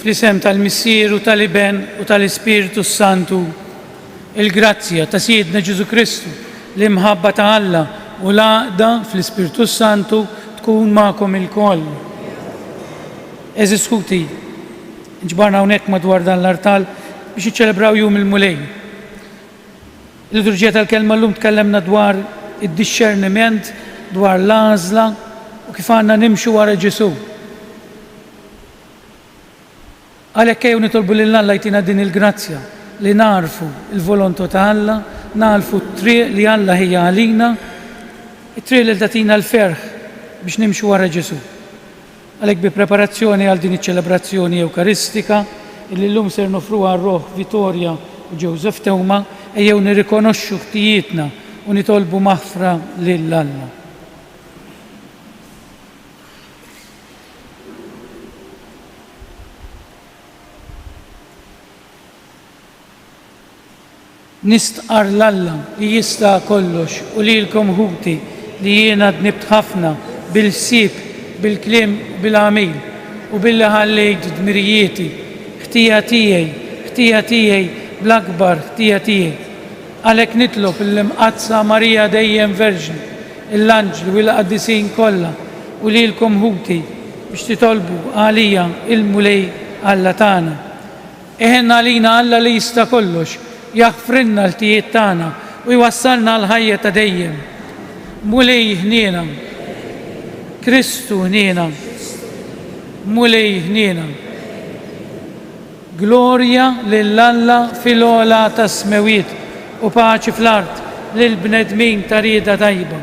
fl-isem tal-Missier u tal-Iben u tal-Ispiritu Santu, il-grazzja ta' Siedna Ġesu Kristu, l-imħabba ta' Alla u l-għaqda fl-Ispiritu Santu tkun ma'kom il-koll. Eżis skuti, ġbarna hawnhekk madwar dan l-artal biex iċċelebraw jum il-mulej. Il-liturġija tal-kelma llum tkellemna dwar id-disċerniment, dwar l-għażla u kif għandna nimxu wara Ġesu. Għalhekk ejjew nitolbu lil Alla jtina din il-grazzja li narfu il-volontà ta' Alla, narfu t-triq li Alla hija għalina, it-triq li tatina l-ferħ biex nimxu wara Ġesu. Għalhekk bi preparazzjoni għal din iċ-ċelebrazzjoni Ewkaristika illi llum ser nofruha r-Roħ Vittoria u Joseph Tewma, ejjew nirrikonoxxu ħtijietna u nitolbu maħfra lil Alla. Nistqar l-Alla li jista' kollox u lilkom ħuti li jiena dnibt ħafna bil-ħsieb, bil-kliem, bil-għamil u billi ħallejt dmirijieti, ħtija tiegħi bl-akbar ħtija tiegħi. Għalhekk nitlob il-imqazza Marija dejjem Verġni, l-anġli u l-qaddisin kollha u lilkom ħuti biex titolbu għalija il-mulej Alla tagħna. Eħen għalina Alla li jista' kollox, jaħfrinna l-tijiet tagħna u jwassalna l-ħajja ta' dejjem. Mulej ħniena, Kristu ħniena, mulej ħniena. Glorja lill-Alla fil-ola ta' smewiet u paċi fl-art lill-bnedmin ta' rieda tajba.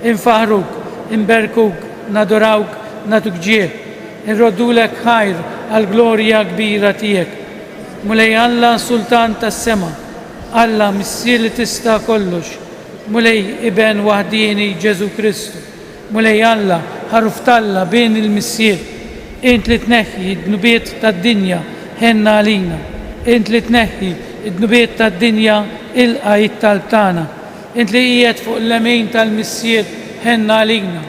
Infaħruk, inberkuk, nadurawk, natuk ġieb, inroddulek ħajr għal-glorja kbira tiegħek. Mulej Alla Sultan tas-sema, Alla Missier li tista' kollox, mulej Iben waħdini Ġesu Kristu, mulej Alla ħaruf talla bejn il-Missier, int li tneħħi d-nubiet tad-dinja ħenna għalina, int li tneħħi id-nubiet tad-dinja ilqa jittalb tagħna, int li qiegħed fuq l-lemin tal-Missier ħenna għalina,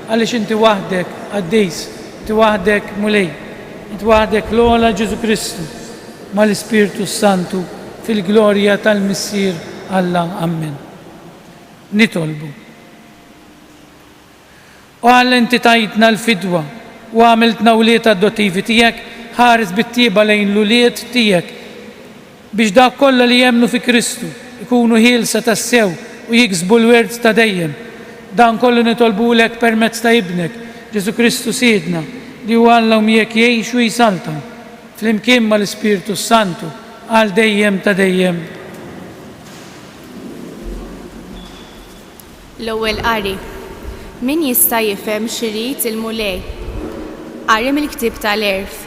għaliex inti waħdek għaddejs, inti waħdek mulej, inti waħdek l-ola Ġesu Kristu mal-Ispiritu Santu fil-glorja tal-Missier Alla. Amen. Nitolbu. U Alla inti tajtna l-fidwa u għamiltna uliet adottivi tiegħek, ħares bit-tieba lejn l-uliet tiegħek biex dak kollha li jemmnu fi Kristu ikunu ħielsa tas-sew u jiksbu l-wirt ta' dejjem. Dan kollu nitolbulek permezz ta' ibnek Ġesu Kristu Siedna li huwa Alla u miegħek jgħix u jisalta flimkien mal-Ispiritu Santu għal dejjem ta' dejjem. L-ewwel qari. Min jista' jifhem x'irid il-mulej? Qari mill-ktieb tal-Erf.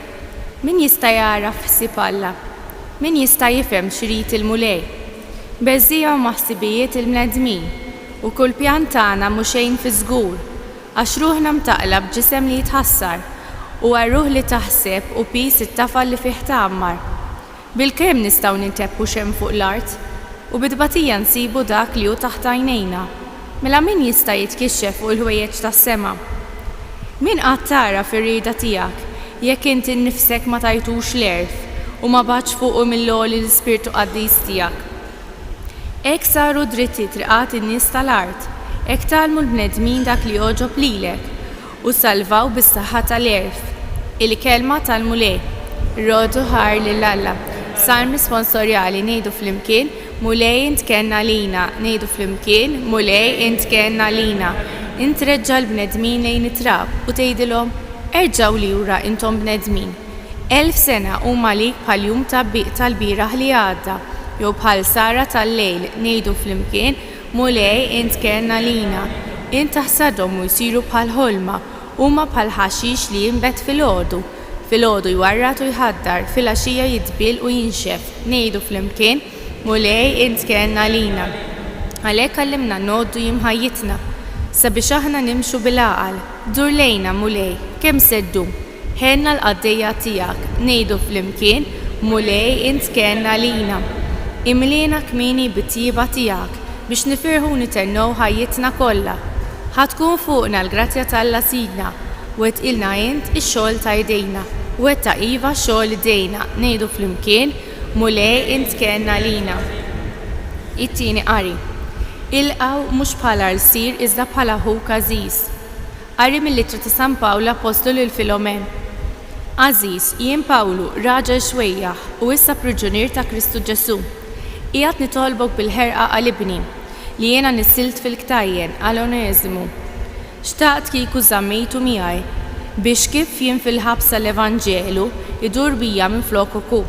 Min jista' jara f'ħsieb Alla? Min jista' jifhem x'irid il-mulej? Beżżija u maħsibijiet il-bnedmin u kull pjan tagħna mhu xejn fi żgur għax ruħna mtaqla b'ġisem li jitħassar u għar-ruħ li taħseb u pis it-tafal li fih tagħmmar. Bil-kemm nistgħu nintebbu xemm fuq l-art u bid-tbatija nsibu dak li hu taħt għajnejna. Mela min jista' jitkixxef fuq il-ħwejjeġ tas-sema? Min qatt tara fir-rieda tiegħek jekk inti nnifsek ma tajtux l-erf u ma baċ fuqu mill-għoli l-Ispirtu Qaddis tiegħek. Hekk saru dritti triqat in-nies tal-art, hekk talmu l-bnedmin dak li jogħġob lilek u salvaw bis-saħħa tal-erf. Il-kelma tal-mulej. Rodu ħar lil Alla. Salmi sponsorjali ngħidu flimkien mulej intkenna lina, ngħidu flimkien mulej intkenna lina. Intreġġa l-bnedmin lejn it-trab u tgħidilhom erġgħu lura intom bnedmin. 1000 sena huma lik bħal jum tal-bieraħ li għadda, jew bħal sara tal-lejl ngħidu flimkien mulej intkenna lina. Int taħsadhom u jsiru bħal ħolma, huma bħal ħaxix li jinbet fil-għodu. Fil-għodu jwarrat u jħaddar, fil-għaxija jitbil u jinxef, ngħidu flimkien mulej intkenna lina. Għalhekk għallimna noddu jimħajjitna sabiex aħna nimxu bil-għaqal. Dur lejna mulej, kemm seddu? Ħenna l-qaddejja tiegħek, ngħidu flimkien mulej intkenna lina. Imlina kmieni bit-tjieba tiegħek biex nifirħu nitennew ħajjitna kollha. Ħatkun fuqna l-grazzja tal-Alla Sidna u tqilna int ix-xogħol ta' jdejna. Wetta iva xogħol idejna ngħidu flimkien mulej int kenna lina. It-tieni qari. Ilqgħu mhux bħala l-sir iżda bħala ħuk għażiż. Qari mill-Littra ta' San Pawlu Apostolu lil Filomen. Għażiż, jien Pawlu, raġel xwejjaħ u issa priġunier ta' Kristu Ġesu. Qiegħed nitolbok bil-ħerqa qalibni li jiena nissilt fil-ktajjen għal Oneżimu. Xtaqt kieku żammejtu miegħi biex kif jien fil-ħabsa l-Evanġelu idur bija minn flokoku.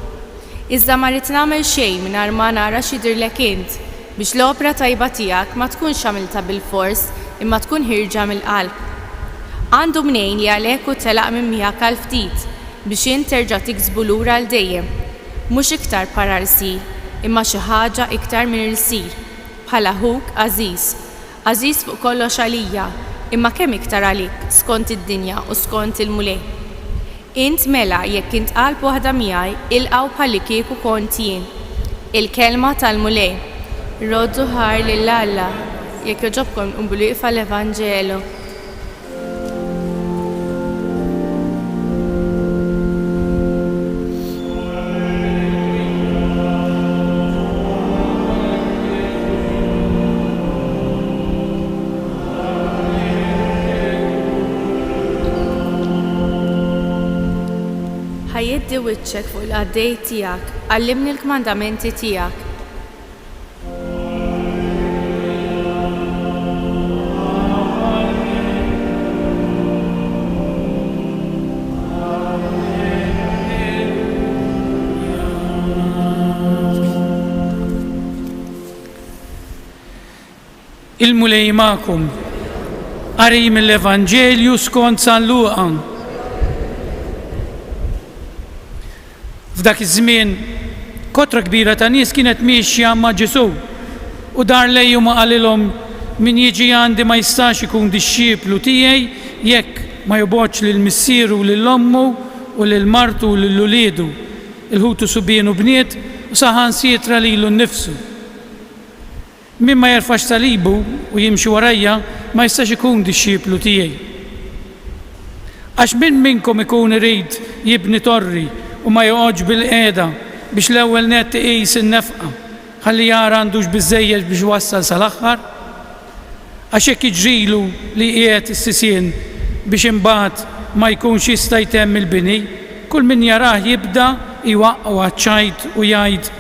Iżda ma rrid nagħmel xejn mingħajr ma nara x'jidhirlek int biex l-opra tajba tiegħek ma tkunx għamilta bil-fors imma tkun ħirġa mill-qalb. Għandu mnejn li għalhekk u telaq minn miegħek għal ftit biex int terġa' tiksbu lura għal dejjem. Mhux iktar para l-sir, imma xi ħaġa iktar minn il-sir, bħala ħuk għażiż. Għażiż fuq kollox għalija, imma kemm iktar għalik skont id-dinja u skont il-mulej. Int mela jekk int qalb waħda miegħi ilqgħu bħalli kieku kont jien. Il-kelma tal-mulej. Roddu ħar lil Alla jekk joġobkom unbulu iqfa l-Evanġelu. Ħajjeddi wiċċek fuq il-qaddej tiegħek, għallimni l-kmandamenti tiegħek. Il-mulej magħkom. Qari mill-Evanġelju skont San Luqa. F'dak iż-żmien kotra kbira ta' nies kienet miexja ma' Ġesu u dar lejhom ma qalilhom min jiġi għandi ma jistax ikun dixxieplu tiegħi jekk ma jobgħodx lil missieru u lil ommu u lil martu u lil uliedu, il-ħutu subien u bniet u saħansietra lilu nnifsu. Min ma jerfax salibu u jimxi warajja ma jistax ikun dixxieplu tiegħi. Għax min minnkom ikun irid jibni torri u ma joqgħodx bil-qiegħda biex l-ewwel nett iqis in-nefqa ħalli jara għandux biżżejjed biex wassal sal-aħħar. Għax hekk jiġrilu li qiegħed is-sisien biex imbagħad ma jkunx jista' jtemm il-bini, kull min jarah jibda iwaqqgħu għaċ-ċajt u jgħid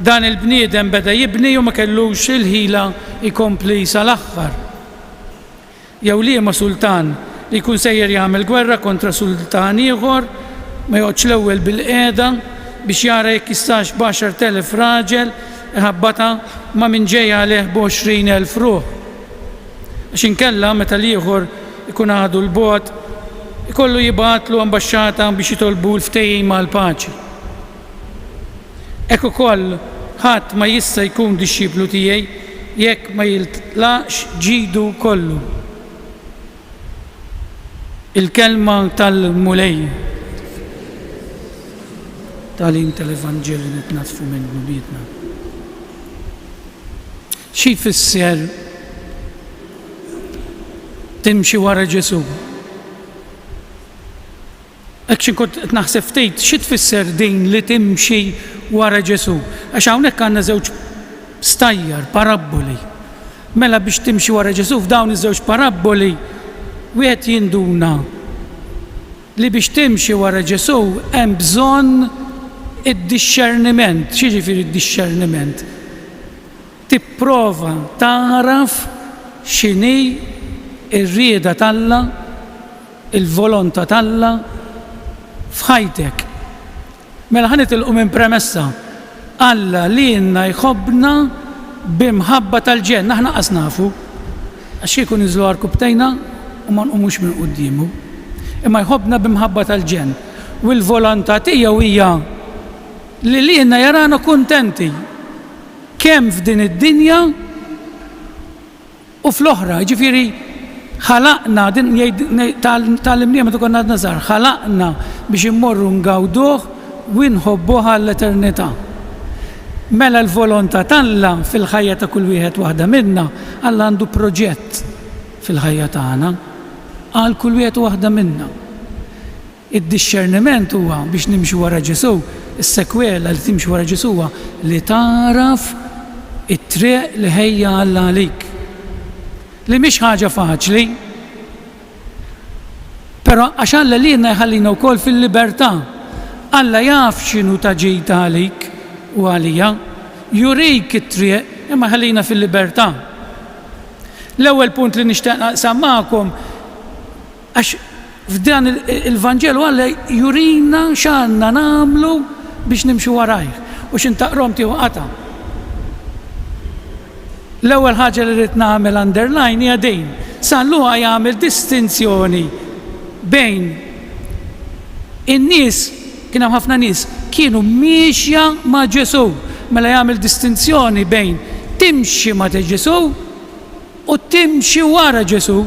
dan il-bniedem beda jibni u ma kellux il-ħila jkompli sal-aħħar. Jew liema sultan li jkun sejjer jagħmel gwerra kontra sultan ieħor ma joqgħodx l-ewwel bil-qiegħda biex jara jekk jistax b'10,000 raġel iħabbata ma' min ġej għalih b'20,000 ruħ. Għax inkella meta l-ieħor ikun għadu l-bogħod ikollu jibgħatlu ambaxxata biex jitolbu l-ftehim mal-paċi. Hekk ukoll ħadd ma jista' jkun dixxieplu tiegħi jekk ma jitlaqx ġidu kollu. Il-kelma tal-mulej. Tal-in tal-Evanġelju nitnatfu minnu biedna. Xi jfisser timxi wara Ġesu? Hekk xi kont qed naħseb ftit xi tfisser din li timxi wara Ġesu? Għax hawnhekk għandna żewġ stajjar, parabboli. Mela biex timxi wara Ġesu f'dawn iż-żewġ parabboli wieħed jinduna li biex timxi wara Ġesu hemm bżonn id-discerniment. Xi ġifieri d-discerniment? Tipprova taraf x'inhi r-rieda t'Alla, il-volontà t'Alla f'ħajtek. Mela ħanitilqu minn premessa. Alla lilna jħobbna b'imħabba tal-ġenn. Aħna qas nafu għax jkun iżlu arkubtejna u ma nqumux minn qudiemu. Imma jħobbna b'imħabba tal-ġenn. U l-volontà tiegħu hija li lilna jarana kuntenti kemm f'din id-dinja u fl-oħra. Ġifieri ħalaqna din tal-imnija meta konna żgħar, ħalaqna biex immorru ngawduh u nħobbuh għall-eternità. Mela l-volontà t'Alla fil-ħajja ta' kull wieħed waħda minna, Alla għandu proġett fil-ħajja tagħna għal kull wieħed waħda minna. Id-discerniment huwa biex nimxu wara Ġesu, is-sekwela li timxi wara Ġesu huwa li taraf it-triq li ħejja Alla għalik. Li mhix ħaġa faċli, però għax Alla lilna jħallina wkoll fil-libertà. Alla jaf x'inhu taġid għalik u għalija, jurik it-triq imma ħallina fil-libertà. L-ewwel punt li nixtieq naqsam magħkom għax f'dan il-Vanġelu Alla jurina x'għandna nagħmlu biex nimxu warajh u x'intaqrom tieħu qata'. L-ewwel ħaġa li rrid nagħmel underline hija din. San Luqa jagħmel distinzjoni bejn in-nies, kien hemm ħafna nies kienu miexja ma' Ġesu, mela jagħmel distinzjoni bejn timxi ma' Ġesu u timxi wara Ġesu.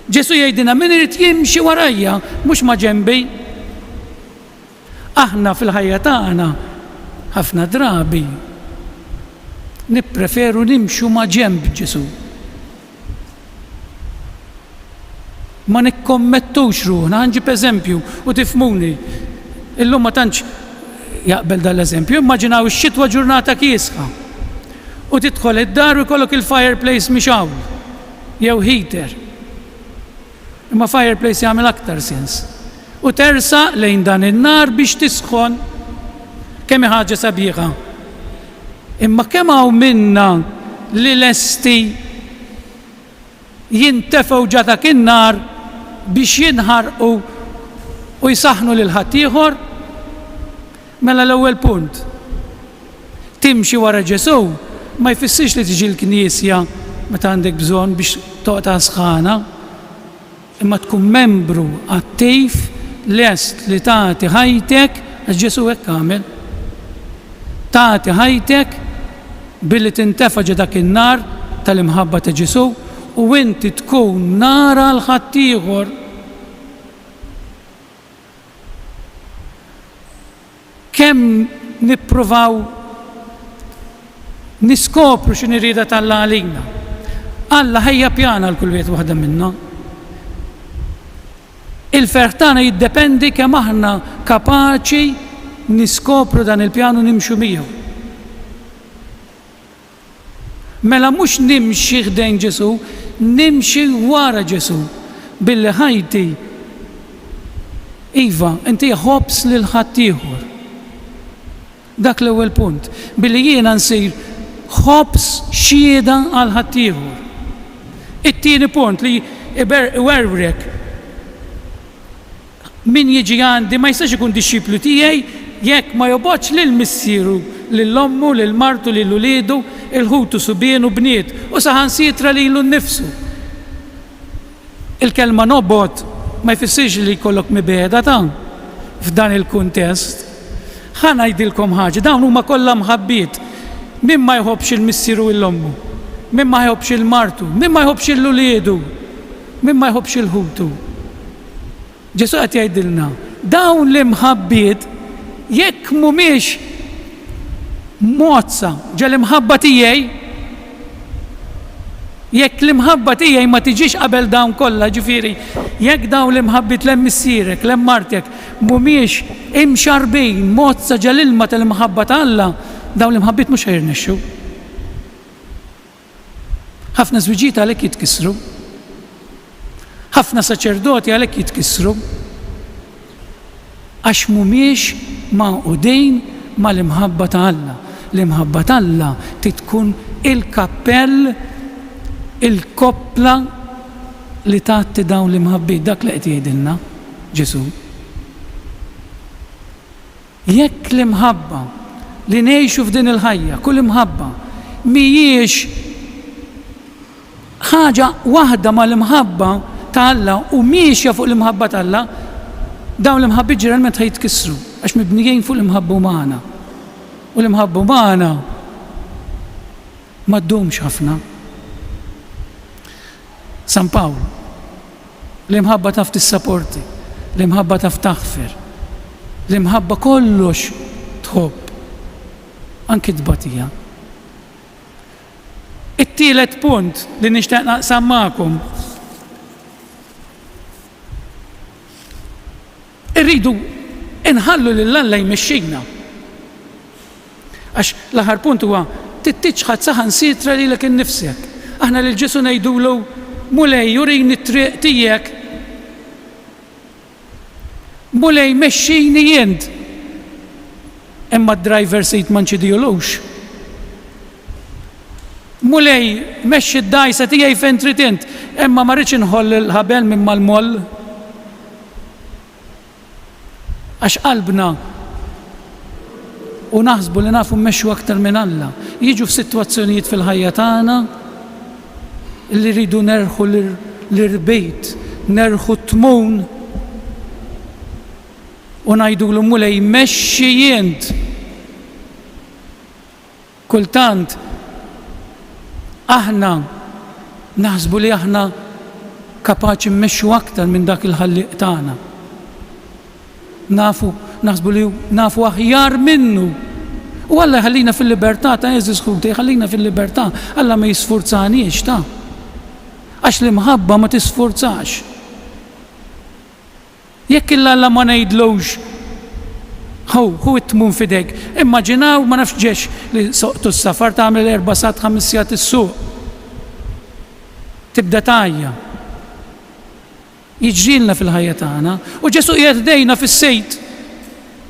Ġesu jgħidilna min irid jimxi warajja mhux ma' ġenbi. Aħna fil-ħajja tagħna ħafna drabi nippreferu nimxu ma' ġenb Ġesu. Ma nikkommettux ruħna, ħanġib eżempju u tifhmuni. Illum ma tantx jaqbel dal-eżempju, immaġinaw ix-xitwa ġurnata kiesħa u tidħol id-dar u jkollok il-fireplace mixawl jew heater. Imma fireplace jagħmel aktar sens. U tersaq lejn dan in-nar biex tisħon kemm ħaġa sabiħa. Imma kemm hawn minna li lesti jintefgħu ġa dak in-nar biex jinħarqu u jsaħħnu lil ħadd ieħor. Mela l-ewwel punt. Timxi wara Ġesu ma jfissirx li tiġi l-Knisja meta għandek bżonn biex toqta' sħana, imma tkun membru attiv lest li tagħti ħajtek għax Ġesu hekk għamel. Tagħti ħajtek billi tintefa' ġa dak in-nar tal-imħabba ta' Ġesu u inti tkun nara l ħadd ieħor. Kemm nippruvaw niskopru x'inhi rieda tal-Alla għalina. Alla ħejja pjana l kull wieħed waħda minnha. Il-ferħ tagħna jiddependi kemm aħna kapaċi niskopru dan il-pjan u nimxu miegħu. Mela mhux nimxi ħdejn Ġesu, nimxi wara Ġesu billi ħajti iva inti ħobbs lil ħadd ieħor. Dak l-ewwel punt, billi jiena nsir ħobbs xhieda għal ħadd ieħor. It-tieni punt li iwerwrek min jiġi għandi ma jistax ikun dixxiplu tiegħi jekk ma jobgħodx lil missieru, lil ommu, lil martu, lil uliedu, il-ħutu subien u bniet u saħansitra lilu nnifsu. Il-kelma nobgħod ma jfissirx li jkollok mibeda ta' f'dan il-kuntest. Ħa ngħidilkom ħaġa, dawn huma kollha mħabbiet. Min ma jħobbx il-missieru u l-ommu, min ma jħobbx il-martu, min ma jħobbx il-uliedu, min ma jħobbx il-ħutu. Ġesu qed jgħidilna, dawn l-imħabbiet jekk mhumiex mozza ġa l-imħabba tiegħi, jekk l-imħabba tiegħi ma tiġix qabel dawn kollha, ġifieri jekk dawn l-imħabbiet lem missierek, lem martek mhumiex imxarbin mozza ġa l-ilma tal-imħabba ta' Alla, dawn l-imħabbiet mhux ħajrnexxu. Ħafna żwiġiet għalhekk jitkissru. Ħafna saċerdoti għalhekk jitkissru. Għax mhumiex maqudin mal-imħabba ta' Alla. L-imħabba ta' Alla titkun il-kappell, il-koppla li tagħti dawn l-imħabbiet, dak li qed jgħidilna Ġesu. Jekk l-imħabba li ngħixu f'din il-ħajja, kull imħabba mhijiex ħaġa waħda mal-imħabba ta' Alla u miexja fuq l-imħabba ta' Alla, dawn l-imħabbiet ġeneralment ħajtkissru għax mibnijin fuq l-imħabba umana. U l-imħabba umana ma ddumx ħafna. San Pawl, l-imħabba taf tissapporti, l-imħabba taf taħfer, l-imħabba kollox tħobb, anki tbatija. It-tielet punt li nixtieq naqsam magħkom rridu inħallu lill-Alla jmexxina. Għax l-aħħar punt huwa tittiċħad saħan sitra lilek innifsek. Aħna lil Ġesu ngħidulu mulej jurini t-triq tiegħek. Mulej mexxini jent. Imma d-driver sejt ma nċidijolux. Mulej mexxi d-dajsa tiegħi fejn trid int, imma ma rridx inħoll il-ħabel minn mal-moll. Għax qalbna u naħsbu li nafu mmexxu aktar minn Alla. Jiġu f'sitwazzjonijiet fil-ħajja tagħna li rridu nerħu l-irbejt, nerħu t-tmun u ngħidulu mulej mexxi jent. Kultant aħna naħsbu li aħna kapaċi mmexxu aktar minn dak il-ħalliq tagħna. Naħsbu li nafu aħjar minnu. U Alla ħallina fil-libertà ta' eżis ħuti, ħallina fil-libertà, Alla ma jisforzaniex ta' għax l-imħabba ma tisforzax. Jekk il-Alla ma ngħidlux hu it-tmun fidek. Immaġinaw ma nafx ġex li soqtu s-safar tagħmel 4 sat 5 sigħat is-suq. Tibda tajja. Jiġrilna fil-ħajja tagħna u Ġesu qiegħed dejna fis-sejt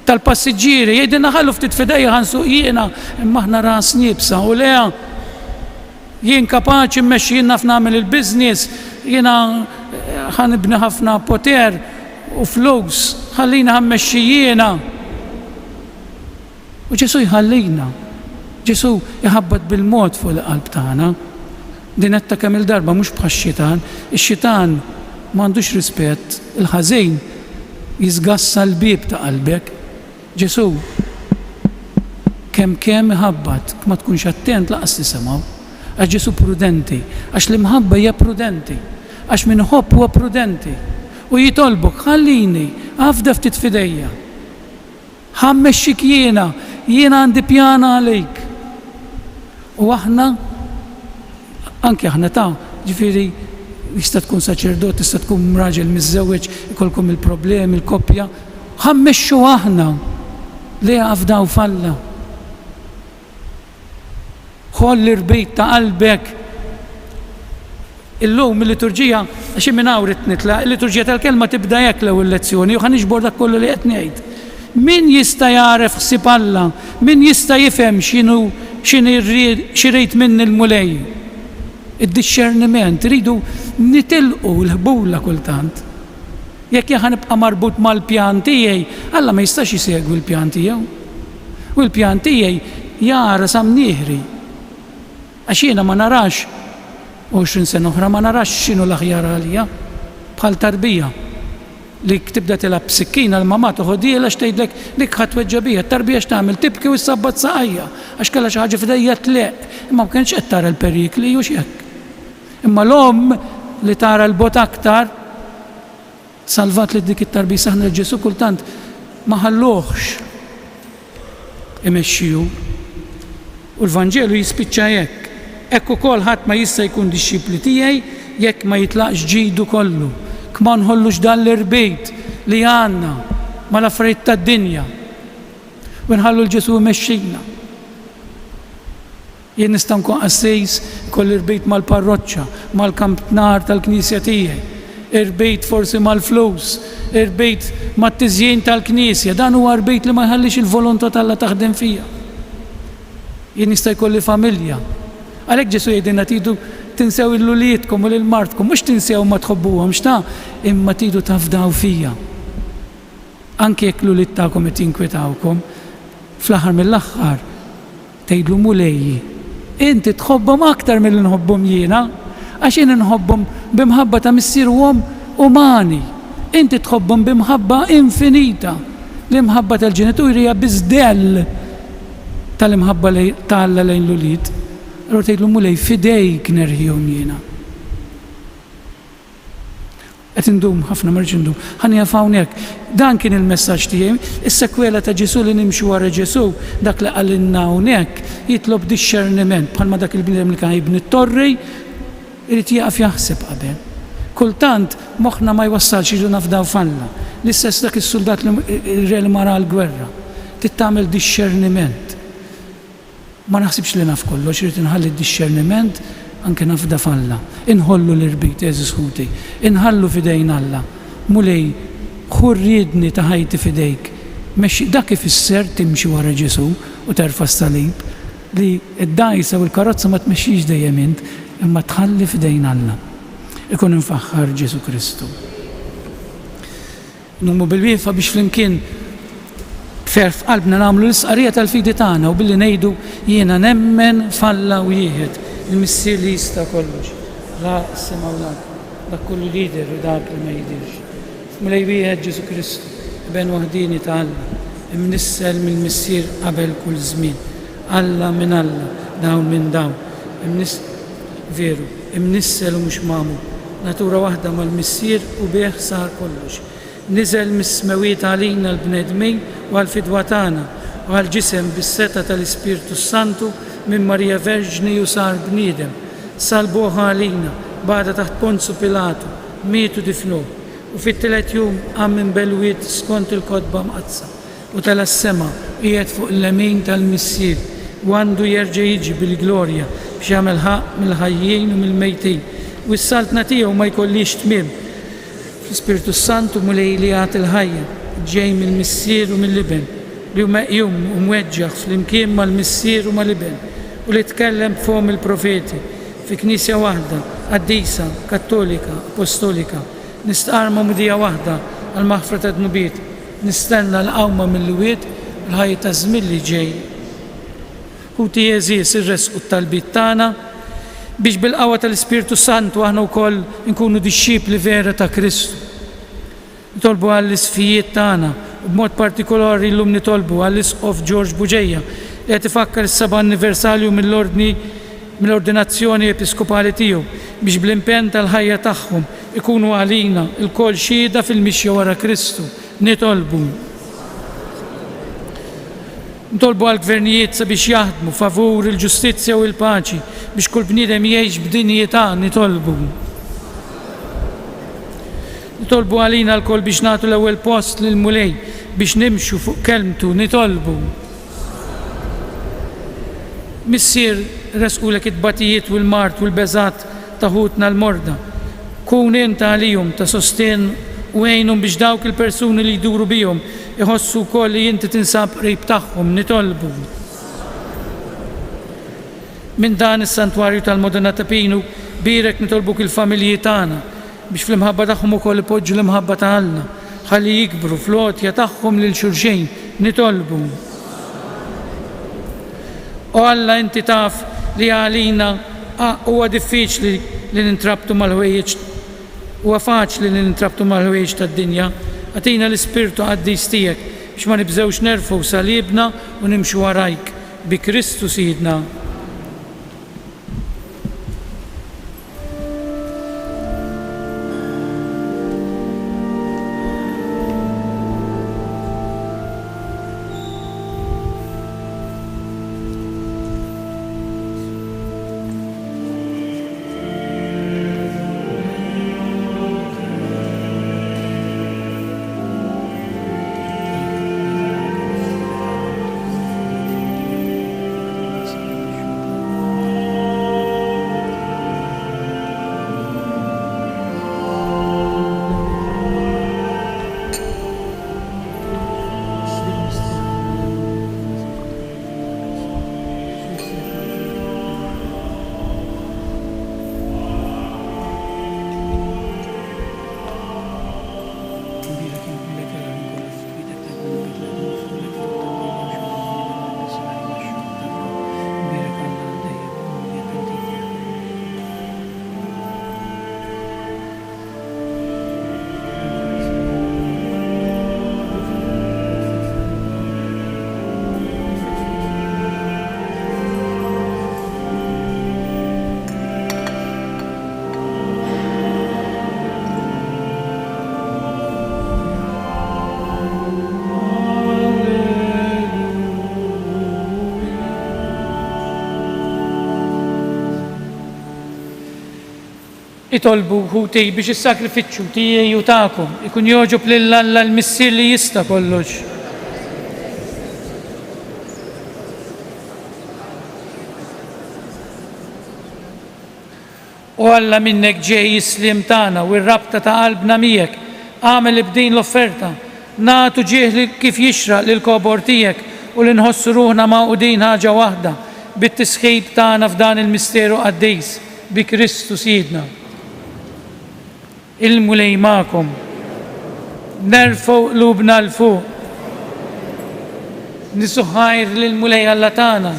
tal-passiġġieri jgħidilna ħallu ftit fidejja ħansuq jiena imma aħna ras nibsa u leha jien kapaċi mmexxi jien naf nagħmel il-business, jiena ħanibni ħafna poter u flus, ħallina ħammexxi jiena. U Ġesu jħallina. Ġesu jħabbat bil-mod fuq il-qalb tagħna. Dinetta kemm il-darba mhux bħax-xitan, ix-xitan m'għandux rispett, il-ħażin jiżgassa l-bieb ta' qalbek. Ġesu kemm iħabbat, ma tkunx attent laqas tisimgħu. Għax Ġesu prudenti, għax l-imħabba hija prudenti, għax min iħobb huwa prudenti. U jitolbok ħallini, għafda ftit fidejja. Ħammexxik jiena għandi pjana għalejk. U aħna, anke aħna ta' ġifieri jista' tkun saċerdot, tista' tkun raġel miżżewweġ, ikolkom il-problemi, il-koppja, ħammexxu aħna li għafda u falla. Ħoll l-irbejt ta' qalbek. Illum il-liturġija, għaxi minn rit nitlaq, il-liturġija tal-kelma tibda jekk l-ewwel lezzjoni u ħaniġbor dak kollu li qed ngħid. Min jista' jaref ħsieb Alla, min jista' jifhem x'irrid minni l-mulej. Id-disċerniment, iridu nitilqu l-ħbula kultant. Jekk jien ħanibqa' marbut mal-pjan tiegħi, Alla ma jistax isegwi l-pjan tiegħu. U l-pjan tiegħi jara sam nieħri. Għax jiena ma narax 20 sena oħra ma narax x'inhu l-aħjar għalija bħal tarbija li tibda tilab sikkina l-mamma toħodija tgħidlek dik ħadd tweġġa bija, tarbija x'tagħmel tibki u ssabbat saqajja għax kellha xi ħaġa f'dejja tleq, imma ma kienx qed tara l-perikli u x'hekk. Imma l-omm li tara l-bot aktar salvat li dik it-tarbija saħna l-Ġesu kultant ma ħalluhx imexxiju. U l-Vanġelu jispiċċa hekk. Ekk ukoll ħadd ma jista' jkun dixxipli tiegħi jekk ma jitlaqx ġidu kollu. Ma nħollux dan l-irbejt li għandna mal-affarijiet tad-dinja. U nħallu l-Ġesu jmexxina. Jien nista' nkun qassejs koll irbejt mal-parroċċa, mal-kampnar tal-Knisja tiegħi, irbejt forsi mal-flus, irbejt mat-tiżjien tal-Knisja, dan huwa irbejt li ma jħallix il-volontà tal-Alla taħdem fija. Jien nista' jkolli familja. Għalhekk Ġesu jgħidilna tidu tinsew il-lulietkom u l-martkom, mhux tinsew ma tħobbuhomx ta' imma tidu tafdaw fija. Anke jekk luliet tagħkom qed jinkwetawkom, fl-aħħar mill-aħħar tgħidlu mulejji. Inti tħobbhom aktar milli nħobbhom jiena, għax jien inħobbhom bimħabba ta' missierhom umani. Inti tħobbhom bimħabba infinita. L-imħabba tal-ġenituri hija biżdell tal-imħabba tal-Alla lejn l-ulied. Allora tgħidlu mulej fidejk nerħihom jiena. Qed indum ħafna ma rridx indum. Ħani hawnhekk. Dan kien il-messaġġ tiegħi. Is-sekwela ta' Ġesu li nimxu wara Ġesu, dak li qalilna hawnhekk jitlob disċerniment bħalma dak il-bniedem li kien jibni t-torri irid jaqaf jaħseb qabel. kultant moħħna ma jwassalx iġu nafdaw falla. L-istess dak is-soldat li mara l-gwerra. Tittamel discerniment. Ma naħsibx li naf kollox, irid inħalli d-discerniment anke nafda falla. Inħollu l-irbit eżis ħuti. Inħallu fidejn Alla. Mulej, ħurridni ta' ħajti fidejk. Dak ifisser timxi wara Ġesu u terfa' s-salib li id-dajsa u l-karozza ma tmexxix dejjem int, imma tħalli fidejn Alla. Ikun infaħħar Ġesu Kristu. Numu bil-wiefa biex flimkien ferf qalbna nagħmlu l-isqarija tal-fidi tagħna u billi ngħidu jiena nemmen falla u jieħed il-missier li jista' kollox. La sema u dak kullu li jidher u dak li ma jidirx. Mulej wieħed Ġesu Kristu, ben waħdini ta' Alla, imnissel mill-missier qabel kull żmien. Alla minn Alla, dawn minn dawn. Veru, imnissel u mhux magħmul. Natura waħda mal-missier u bih sar kollox. Niżel mis-smewiet għalina l-bnedmin u għal-fidwa tagħna u għal-ġisem bis-seta tal-Ispirtu Santu minn Marija Verġni u sar bniedem. Salbuha għalina bada taħt Ponzu Pilatu, mietu difnu u fit-tielet jum għam belwiet skont il-kodba mqazza u tal-sema qiegħed fuq l-lemin tal-missier u għandu jerġa' jiġi bil-glorja biex jagħmel ħaq mill-ħajjin u mill-mejtin u s-saltna tiegħu ma jkollix tmiem. L-Ispirtu Santu mulej li għat il-ħajja, ġej mill-missier u mill-liben, li huma jum u mweġġaħ fl-imkien mal-missier u mal-liben, u li tkellem fhom il-profeti fi knisja waħda, qaddisa, kattolika, apostolika, nistqarma mudija waħda għal-maħfra ta' dnubiet, nistenna l-qawma mill-wiet l-ħajja ta' żmien li ġej. Ħuti Jeżis ir-resqu tal-bit tagħna biex bil-qawwa tal-Ispirtu Santu aħna wkoll nkunu dixxipli vera ta' Kristu. Nitolbu għall-isfijiet tagħna, u b'mod partikolari llum nitolbu għall-Isqof George Buġejja li qed ifakkar is-7 anniversarju mill-ordinazzjoni episkopali tiegħu biex bl-impenn tal-ħajja tagħhom ikunu għalina l-kol xhieda fil-mixja wara Kristu. Nitolbu għall-gvernijiet sabiex jaħdmu favur il-ġustizzja u l-paċi biex kull bniedem jgħix b'dinjità. Nitolbu għalina l-kol biex nagħtu l-ewwel post lil mulej biex nimxu fuq kelmtu. Nitolbu missier resqulek it-batijiet u l-mart u l-beżat ta' ħutna l-morda. Kun inta għalihom ta' sostien u għejnhom biex dawk il-persuni li jduru bihom iħossu wkoll li inti tinsab qrib tagħhom. Nitolbu minn dan is-santwarju tal-Modena ta' Pinu birek nitolbuk il-familji tagħna biex fl-imħabba tagħhom ukoll ipoġġu l-imħabba ta' Alla ħalli jikbru fl-għotja tagħhom lil xulxejn. Nitolbu o Alla inti taf li għalina huwa diffiċli li nintrabtu mal-ħwejjeġ huwa faċli li nintrabtu mal-ħwejjeġ tad-dinja. Għatina l-Ispirtu Qaddis tiegħek biex ma nibżewx nerfgħu salibna u nimxu warajk bi Kristu Sidna. itolbu ħuti biex is-sakrifiċċju tiegħi u tagħkom ikun jogħġob lil Alla l-Missier li jista' kollox. U Alla minnek ġej jislim tagħna u r-rabta ta' qalbna miegħek għamel b'din l-offerta nagħtu ġieħ li kif jixraq lil kobor tiegħek u li nħossu ruħna mgħuqudin ħaġa waħda bit-tisħib tagħna f'dan il-misteru qaddejs bi Kristu Sidna. Il-mulej magħkom. Nerfgħu qlubna l fuq. Nisuħħajr lil-mulej Alla tagħna.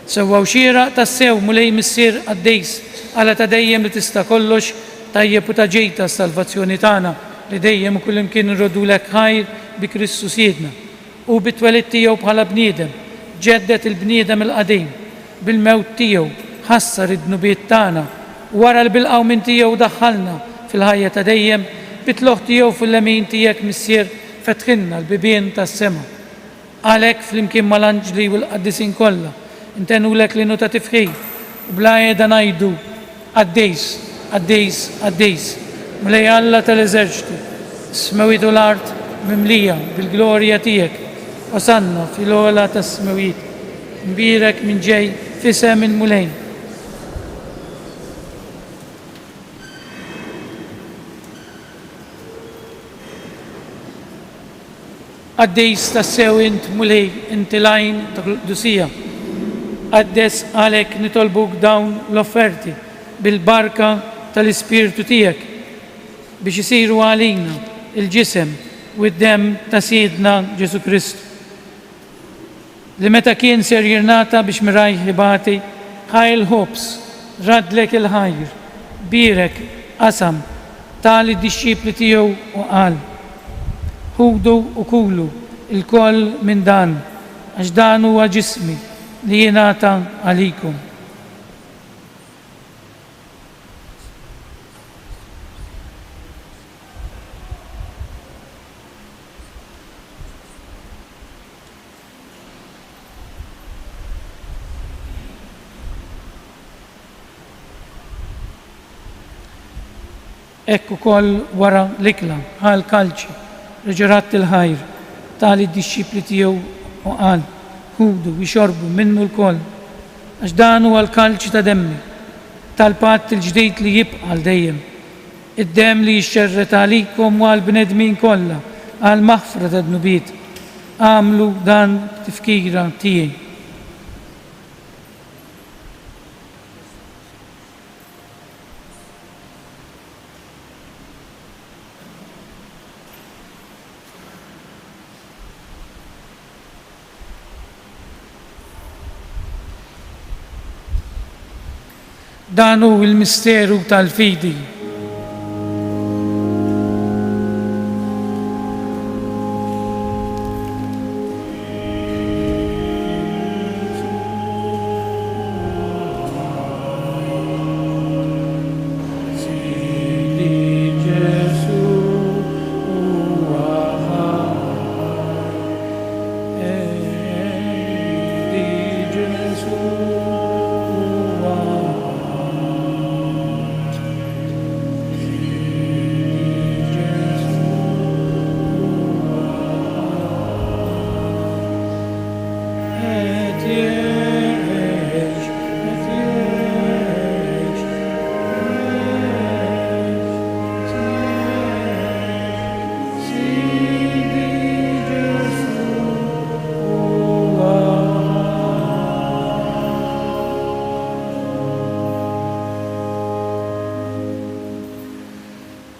Sewwaw xieraq tassew mulej missier qaddejs Alla ta' dejjem li tista' kollox tajjeb u ta' ġejta s-salvazzjoni tagħna li dejjem u kullimkien irrodulek ħajr bi Kristu Sidna u bit-twelid tiegħu bħala bniedem ġeddet il-bniedem il-qadim bil-mewt tiegħu ħassar id-dnubiet tagħna u wara l-bilqawmin tiegħu daħħalna fil-ħajja ta' dejjem bit-tloħ tiegħu fil-lemin tiegħek missier fetħilna l-bibien tas-sema. Għalhekk flimkien mal-anġli u l-qaddisin kollha intenulek li nuta tifħir u bla qiegħda ngħidu qaddejs, qaddejs, qaddejs mulej Alla tal-eżerċitu, s-smawiet u l-art mimlija bil-glorja tiegħek Osanna fil-ola tas-smawiet, mbirek minn ġej fisem il-mulej. Qaddejs tassew int mulej inti lajn ta' Dusija. Qaddes għalek nitolbuk dawn l-offerti bil-barka tal-Ispirtu tiegħek biex isiru għalina il-ġisem u d-dem ta' Sidna Ġesu Kristu. Li meta kien ser jirnata biex mirajh ħibati ħajl ħobs radlek il-ħajr birek qasam tali d-disċipli tiegħu u qal ħudu u kulu il-koll minn dan għax dan huwa ġismi li jingħata għalikum. Ekku koll wara l-ikla għal kalċi reġerat il-ħajr tali d-disċipli tiegħu u qal ħudu wixorbu minnu l-koll għax dan huwa l-kalċi ta' demmi tal-patt il-ġdid li jibqa' għal dejjem. Id-dem li jixxerret għalikom u għal bnedmin kollha għal maħfra ta' dnubiet. Għamlu dan tifkira tiegħi. Dan hu il-misteru tal-fidi.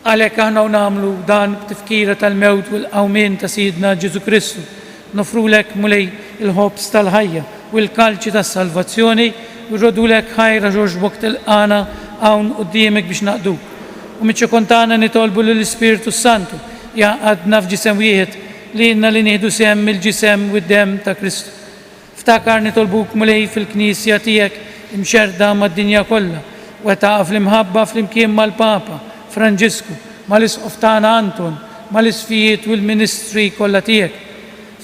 Għalhekk aħna nagħmlu dan b'tifkira tal-mewt u l-qawmien ta' Sidna Ġesu Kristu. Nofrulek mulej il-ħobs tal-ħajja u l-kalċi tas-salvazzjoni u rrodulek ħajra ġorġbok tilqana hawn quddiemek biex naqduk. U miċ-ċokontana nitolbu lill-Ispiritu Santu jaqgħadna f'ġisem wieħed li inna li nieħdu sehem mill-ġisem u d-dem ta' Kristu. Ftakar nitolbuk mulej fil-Knisja tiegħek imxerda mad-dinja kollha u taqaf l-imħabba flimkien mal-Papa Franġisku, mal-Isqof tagħna Anton, mal-isfijiet u l-ministri kollha tiegħek.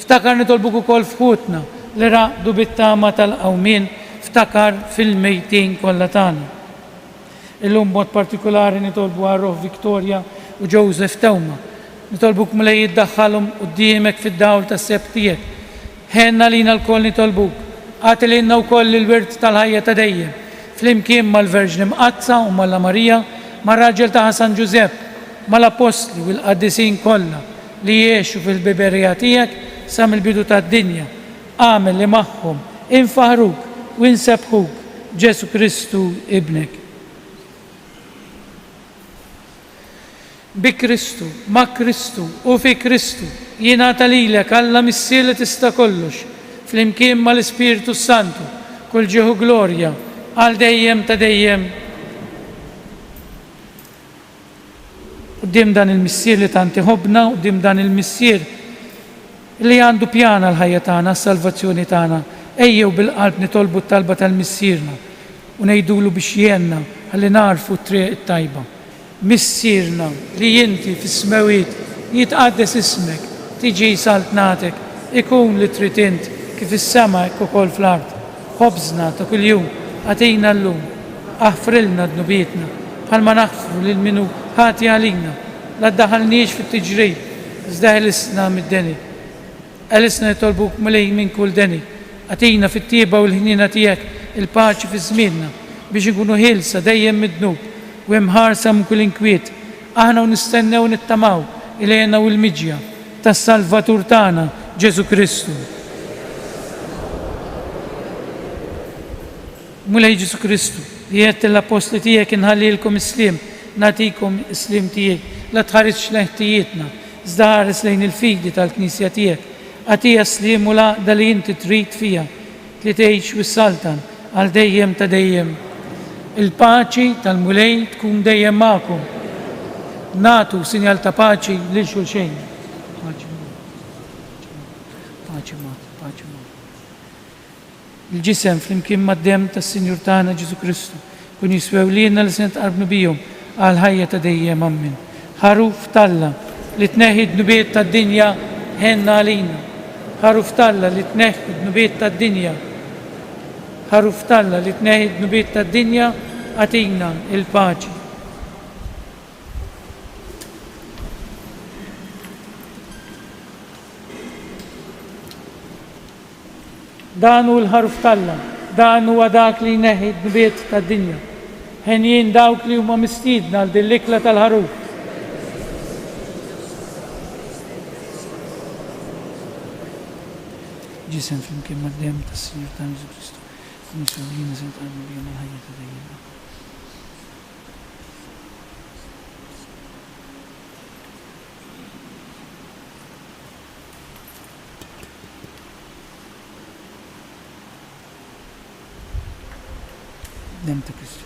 Ftakar nitolbuk ukoll f'ħutna li raqdu bit-tama tal-qawmien, ftakar fil-mejtin kollha tagħna. Illum mod partikolari nitolbu għarroħ Victoria u Joseph Tewma. Nitolbuk mela jiddaħħalhom quddiemek fid-dawl tas-sebt tiegħek. Ħenna lina l-koll nitolbuk. Għati lilna wkoll il-wirt tal-ħajja ta' dejjem. Flimkien mal-Verġni Mqazza u mal Marija, mar-raġel ta' San Giuseppe, mal-Apostli u l-Qaddisin kollha li jgħixu fil-biberija tiegħek sa mill-bidu tad-dinja. Għamel li magħhom infaħruk u insebħuk Ġesu Kristu ibnek. Bi Kristu, ma' Kristu u fi Kristu jingħata lilek Alla missier li tista' kollox, flimkien mal-Ispiritu Santu, kull ġieħu glorja għal dejjem ta' dejjem. Qudiem dan il-missier li tant iħobbna, qudiem dan il-missier li għandu pjana l-ħajja tagħna, s-salvazzjoni tagħna, ejjew bil-qalb nitolbu t-talba tal-missierna u ngħidulu biex jenna ħalli narfu t-triq it-tajba. Missierna li inti fis-smawiet jitqaddes ismek, tiġi saltnatek, ikun li trid int kif is-sema hekk ukoll fl-ard. Ħobżna ta' kuljum għatina llum, aħfrilna dnubietna bħalma naħfru lil minu ħati għalina, la ddaħalniex fit-tiġrib, iżda ħelisna mid-deni. Ħelisna nitolbuk mulej minn kull deni, għatina fit-tieba u l-ħnina tiegħek il-paċi fi żmienna biex ikunu ħilsa dejjem mid-dnub u imħarsa minn kull inkwiet. Aħna u nistennew nittamaw ilejna u l-miġja tas-Salvatur tagħna Ġesu Kristu. Mulej Ġesu Kristu, li qed l-apostli tiegħek inħallilkom islim, nagħtikom islim tiegħek, la tħares leħtijietna, iżda ħares lejn il-fidi tal-Knisja tiegħek. Għatija slim u laqda li inti trid fija, li tgħix wis-saltan għal dejjem ta' dejjem. Il-paċi tal-mulej tkun dejjem magħkom. Natu sinjal ta' paċi lil xulxejn. Paċi ma'. Il-ġisem flimkien mad-dem tas-Sinjur tagħna Ġesu Kristu kun jiswew lilna li se nitqarbu bihom għal ħajja ta' dejjem ammin. Ħaruf Talla li tneħħi d-nubiet tad-dinja ħenna għalina. Ħaruf Talla li tneħħi d-nubiet tad-dinja. Ħaruf Talla li tneħħi d-nubiet tad-dinja għatina il-paċi. Dan hu l-ħaruf Talla, dan huwa dak li jneħħi d-nubiet tad-dinja. Ħenjin dawk li huma mistiedna għal din l-ikla tal-ħaruf. Ġisem flimkien mad-dem tas-Sinjur tagħna Ġesu Kristu. Niswewlina se nitqarbu bihom għal ħajja ta' dejjem. Dem ta' Kristu.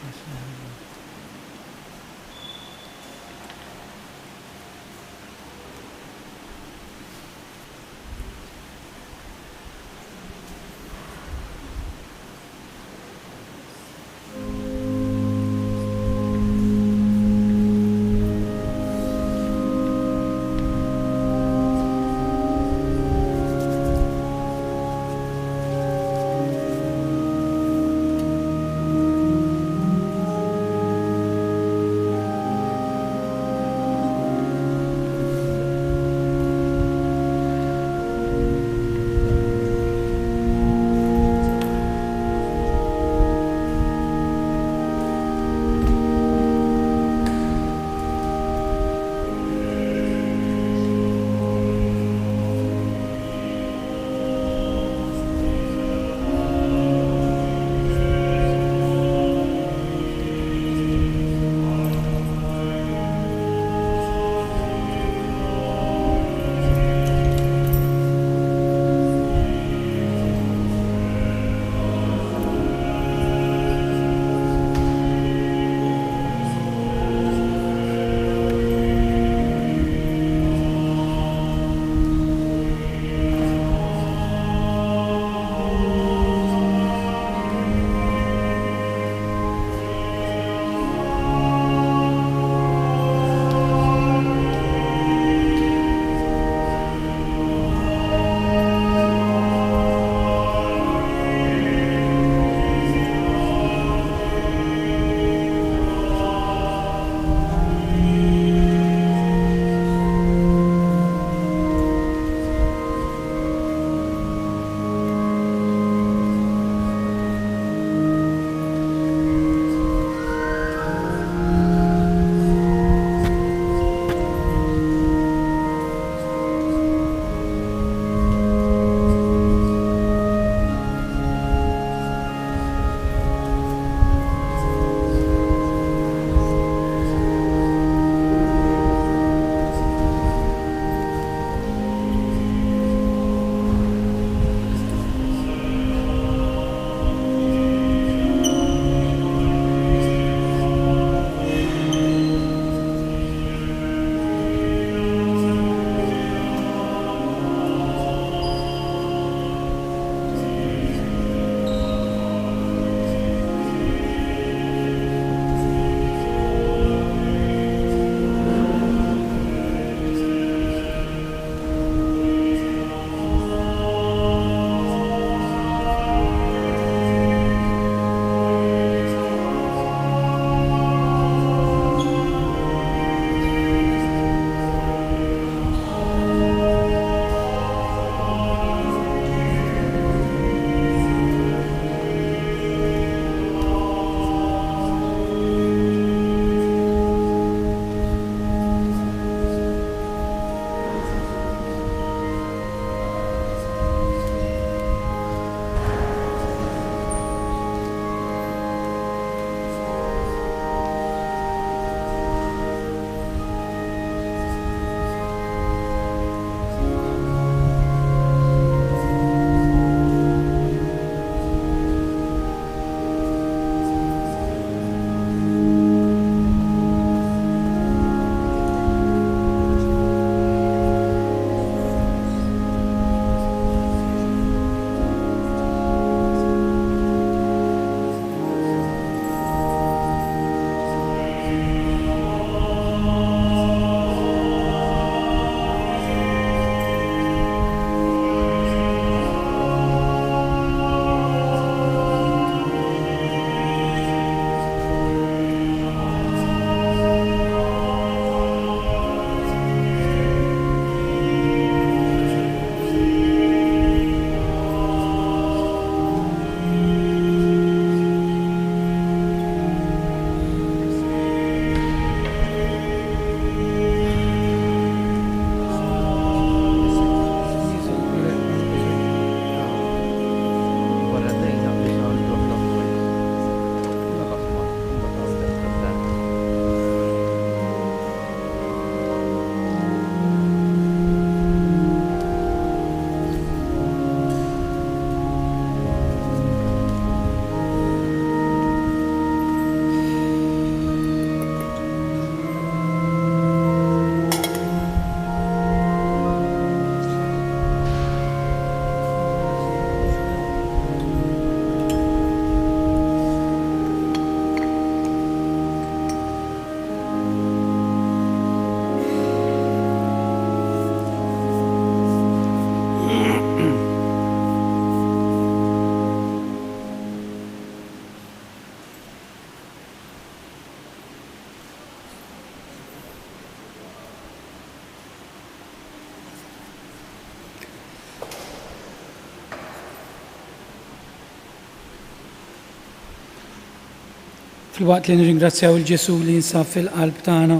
Fil-waqt li nirringrazzjaw il-Ġesu li jinsab fil-qalb tagħna,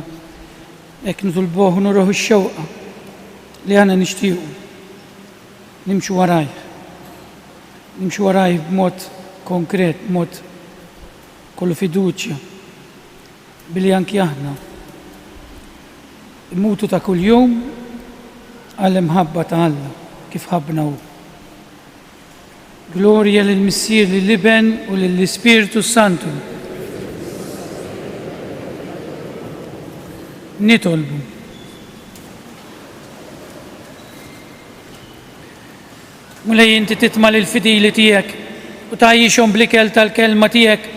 hekk nitolbuh u nurruh ix-xewqa li aħna nixtiequ nimxu warajh. Nimxu warajh b'mod konkret, b'mod kollu fiduċja, billi anki aħna immutu ta' kuljum għall-imħabba ta' Alla kif ħabbna hu. Glorja lill-Missier lill-Iben u lill-Ispiritu Santu. Nitolbu. Mulej inti titma' lill-fidili tiegħek u tgħajjixhom bl-ikel tal-kelma tiegħek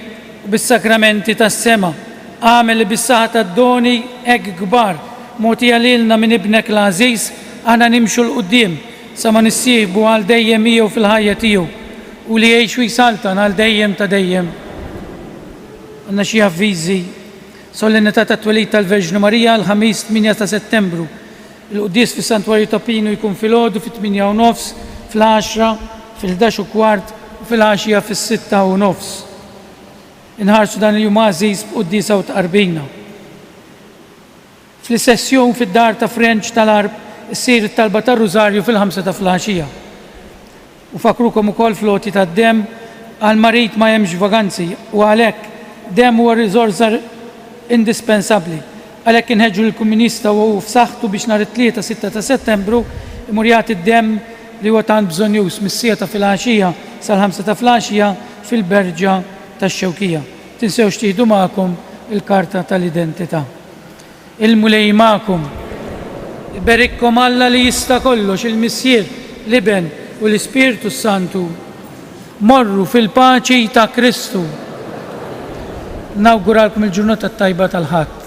u bis-sakramenti tas-sema. Għamel li bis-saħħa tad-doni hekk kbar mogħtija lilna minn ibnek l-għażiż aħna nimxu l-qudiem sa ma nissieħbu għal dejjem miegħu fil-ħajja tiegħu u li jgħix u jsaltan għal dejjem ta' dejjem. Għandna xi avviżi. Solennità tat-twelid tal-Verġnu Marija l-ħamis 8 ta' Settembru. Il-quddies fis-Santwarju ta' Pinu jkun filgħodu fit-8:30, fil-10, fil-11:15 u fil-10 fis-6:30. Inħarsu dan il-jum għażiż b'qudiesa u tqarbina. Fl-sessjon fid-dar ta' French tal-Arb issir it-talba tar-Rużarju fil-5 ta' filgħaxija. U fakrukom ukoll floti tad-demm għal marit ma hemmx vaganzi u għalhekk demm huwa riżorsa indispensabbli. Għalhekk inħeġġu l-Kumunista u f'saħħtu biex nhar it-3 6 ta' Settembru imur jagħti d-demm li huwa tant bżonjus mis-sieta ta' filgħaxija sal-5 ta' filgħaxija fil-Berġa tax-Xewkija. Tinsewx tieħdu magħkom il-karta tal-identità. Il-mulej magħkom. Iberikkom Alla li jista' kollox, il-Missier, l-Iben u l-Ispiritu Santu. Morru fil-paċi ta' Kristu. Nawguralkom il-ġurnata tajba tal-ħadd.